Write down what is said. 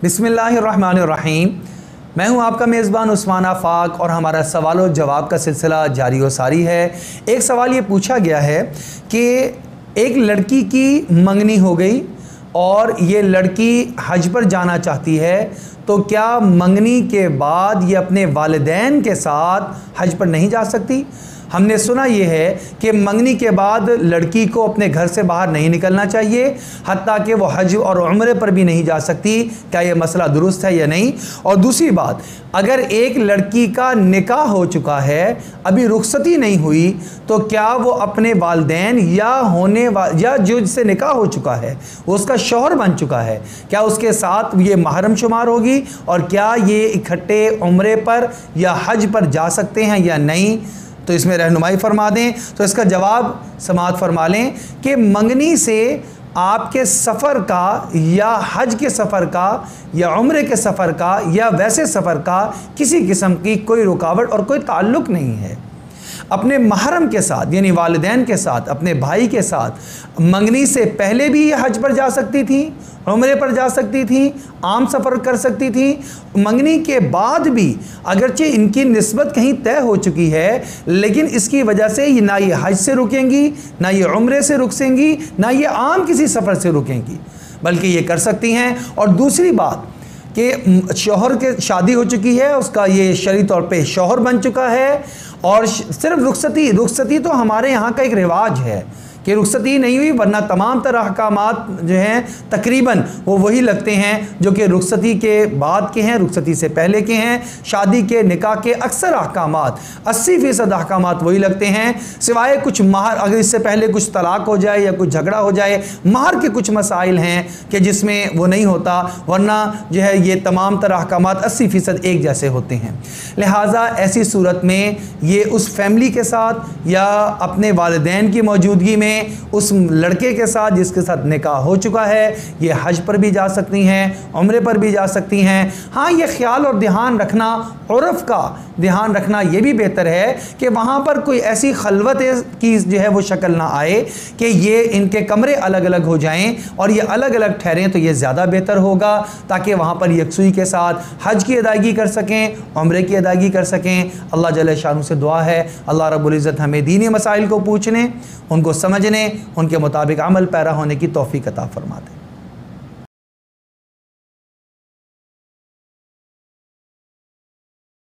बिस्मिल्लाहिर्रहमानिर्रहीम। मैं हूं आपका मेज़बान उस्मान आफाक और हमारा सवाल और जवाब का सिलसिला जारी व सारी है। एक सवाल ये पूछा गया है कि एक लड़की की मंगनी हो गई और ये लड़की हज पर जाना चाहती है, तो क्या मंगनी के बाद ये अपने वालिदैन के साथ हज पर नहीं जा सकती? हमने सुना ये है कि मंगनी के बाद लड़की को अपने घर से बाहर नहीं निकलना चाहिए, हत्ता कि वो हज और उम्रे पर भी नहीं जा सकती। क्या ये मसला दुरुस्त है या नहीं? और दूसरी बात, अगर एक लड़की का निकाह हो चुका है, अभी रुखसती नहीं हुई, तो क्या वो अपने वालिदैन या जो जिससे निकाह हो चुका है उसका शौहर बन चुका है, क्या उसके साथ ये महरम शुमार होगी? और क्या ये इकट्ठे उम्रे पर या हज पर जा सकते हैं या नहीं? तो इसमें रहनुमाई फरमा दें। तो इसका जवाब समाअत फरमा लें कि मंगनी से आपके सफ़र का या हज के सफ़र का या उम्रे के सफ़र का या वैसे सफ़र का किसी किस्म की कोई रुकावट और कोई ताल्लुक़ नहीं है। अपने महरम के साथ यानी वालिदैन के साथ, अपने भाई के साथ मंगनी से पहले भी ये हज पर जा सकती थी, उम्रे पर जा सकती थी, आम सफ़र कर सकती थी। मंगनी के बाद भी अगरचे इनकी निस्बत कहीं तय हो चुकी है, लेकिन इसकी वजह से ना ये हज से रुकेंगी, ना ये उम्रे से रुकेंगी, ना ये आम किसी सफ़र से रुकेंगी, बल्कि ये कर सकती हैं। और दूसरी बात कि शौहर के शादी हो चुकी है, उसका ये शरई तौर पे शौहर बन चुका है। और सिर्फ रुखसती तो हमारे यहाँ का एक रिवाज है कि रुखसती नहीं हुई, वरना तमाम तरह अहकामात जो हैं तकरीबन वो वही लगते हैं जो कि रुखसती के बाद के हैं, रुखसती से पहले के हैं। शादी के निकाह के अक्सर अहकामात 80% अहकामात वही लगते हैं, सिवाय कुछ महर, अगर इससे पहले कुछ तलाक हो जाए या कुछ झगड़ा हो जाए, महर के कुछ मसाइल हैं कि जिसमें वो नहीं होता, वरना जो है ये तमाम तरह अहकामात 80% एक जैसे होते हैं। लिहाजा ऐसी सूरत में ये उस फैमिली के साथ या अपने वालिदैन की मौजूदगी में उस लड़के के साथ जिसके साथ निकाह हो चुका है, ये हज पर भी जा सकती हैं, उम्रे पर भी जा सकती हैं। हाँ, ये ख्याल और ध्यान रखना, उर्फ़ का ध्यान रखना ये भी बेहतर है कि वहाँ पर कोई ऐसी खलवत की जो है वो शक्ल ना आए कि ये इनके कमरे अलग अलग हो जाएं और ये अलग अलग ठहरें, तो ये ज़्यादा बेहतर होगा, ताकि वहाँ पर यकसुई के साथ हज की अदायगी कर सकें, उम्रे की अदायगी कर सकें। अल्लाह जल्ल शानु से दुआ है अल्लाह रब्बुल इज़्ज़त हमें दीनी मसाइल को पूछने, उनको समझने, उनके मुताबिक अमल पैरा होने की तौफीक अता फरमा दे।